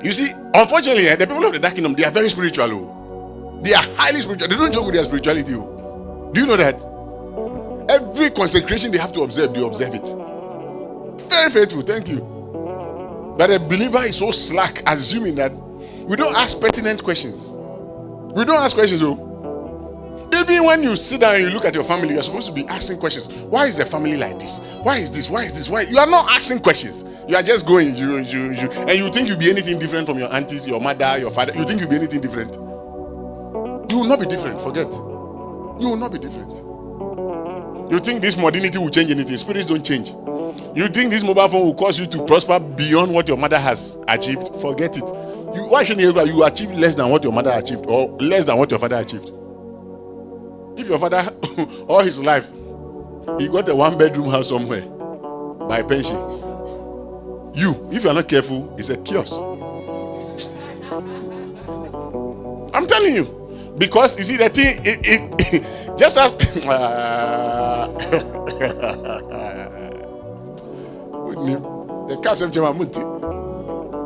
You see, unfortunately, the people of the dark kingdom, they are very spiritual. They are highly spiritual. They don't joke with their spirituality. Do you know that? Every consecration they have to observe, they observe it. Very faithful, thank you. But a believer is so slack, assuming that we don't ask pertinent questions. We don't ask questions. Even when you sit down and you look at your family, you're supposed to be asking questions. Why is the family like this? Why is this? Why is this? Why? You are not asking questions. You are just going, and you think you'll be anything different from your aunties, your mother, your father. You think you'll be anything different. You will not be different. Forget. You will not be different. You think this modernity will change anything? Spirits don't change. You think this mobile phone will cause you to prosper beyond what your mother has achieved? Forget it. Why shouldn't you achieve less than what your mother achieved, or less than what your father achieved? If your father, all his life, he got a one-bedroom house somewhere by pension. You, if you are not careful, it's a kiosk. I'm telling you. Because you see the thing, it just as the castle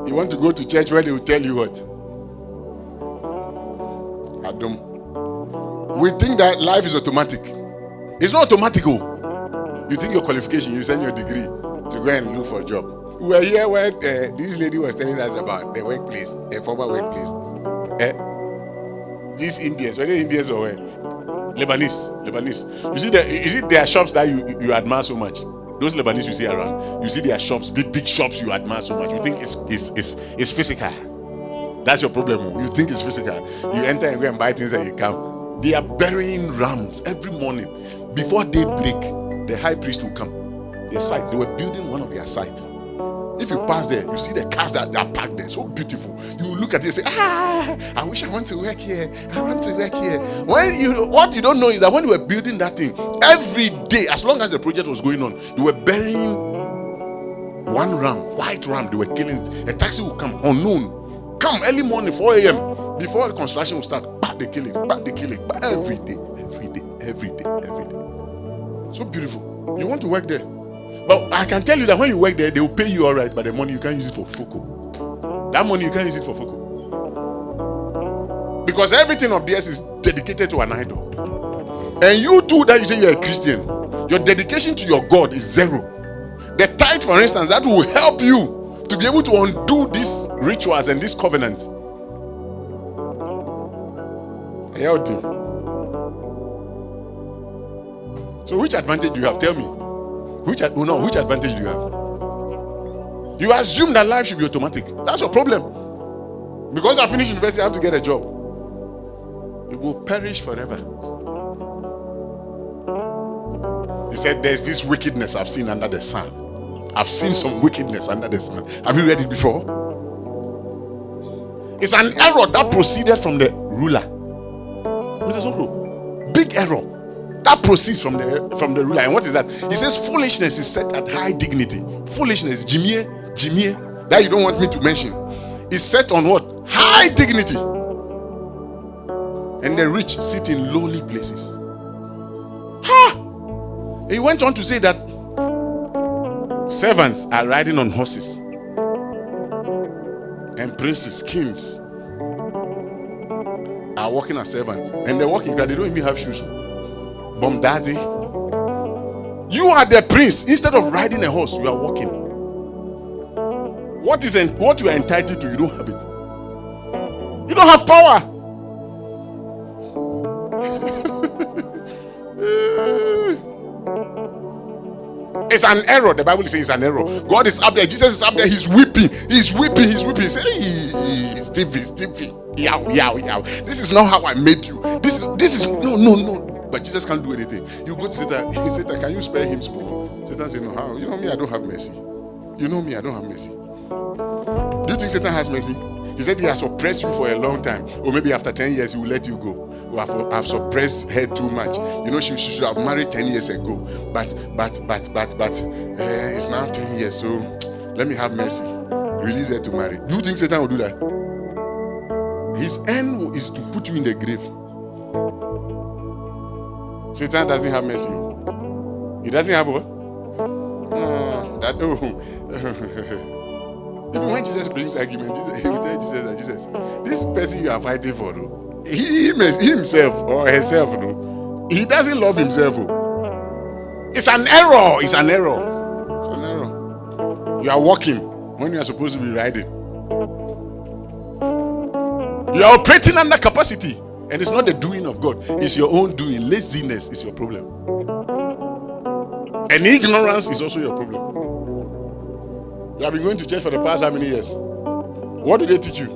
you want to go to church where they will tell you what? Adam. We think that life is automatic. It's not automatic. You think your qualification, you send your degree to go and look for a job. We were here when this lady was telling us about the workplace, the former workplace. These Indians, whether Indians or Lebanese. You see there are shops that you admire so much. Those Lebanese you see around, you see their shops, big shops you admire so much. You think it's physical. That's your problem. You think it's physical. You enter and go and buy things and you come. They are burying rams every morning. Before daybreak, the high priest will come. Their sites, they were building one of their sites. If you pass there, you see the cars that are parked there, so beautiful. You look at it and say, I wish I want to work here. I want to work here. What you don't know is that when we were building that thing, every day, as long as the project was going on, they were burying one ram, white ram, they were killing it. A taxi will come, unknown. Come early morning, 4 a.m. Before the construction will start, they kill it, but every day. So beautiful. You want to work there. But I can tell you that when you work there, they will pay you all right, but the money you can't use it for FOCO. That money you can't use it for FOCO. Because everything of theirs is dedicated to an idol. And you too, that you say you're a Christian, your dedication to your God is zero. The tithe, for instance, that will help you to be able to undo these rituals and these covenants. So which advantage do you have? Tell me. Which advantage do you have? You assume that life should be automatic. That's your problem. Because I finished university, I have to get a job. You will perish forever. He said, there's this wickedness I've seen under the sun. I've seen some wickedness under the sun. Have you read it before? It's an error that proceeded from the ruler. Mr. Sokro, big error. That proceeds from the ruler. And what is that? He says foolishness is set at high dignity. Foolishness, jimie, that you don't want me to mention, is set on what? High dignity. And the rich sit in lowly places. He went on to say that servants are riding on horses. And princes, kings are walking as servants. And they're walking, they don't even have shoes. Bomb daddy, you are the prince. Instead of riding a horse, you are walking. What you are entitled to, you don't have it. You don't have power. It's an error. The Bible says it's an error. God is up there. Jesus is up there. He's weeping. He says, hey, Stevie, yow. This is not how I made you. This is no. But Jesus can't do anything. You go to Satan. He said, can you spare him small? Satan said, no, how? You know me, I don't have mercy. Do you think Satan has mercy? He said he has suppressed you for a long time. Or maybe after 10 years, he will let you go. Or I've suppressed her too much. You know, she should have married 10 years ago. But it's now 10 years, so let me have mercy. Release her to marry. Do you think Satan will do that? His end is to put you in the grave. Satan doesn't have mercy. He doesn't have what? Even when Jesus brings argument, he will tell Jesus that Jesus, this person you are fighting for, no, he himself or herself, no, he doesn't love himself. Oh. It's an error. It's an error. It's an error. You are walking when you are supposed to be riding. You are operating under capacity, and it's not the doing of God. It's your own doing. Laziness is your problem, and ignorance is also your problem. You have been going to church for the past how many years? What do they teach you?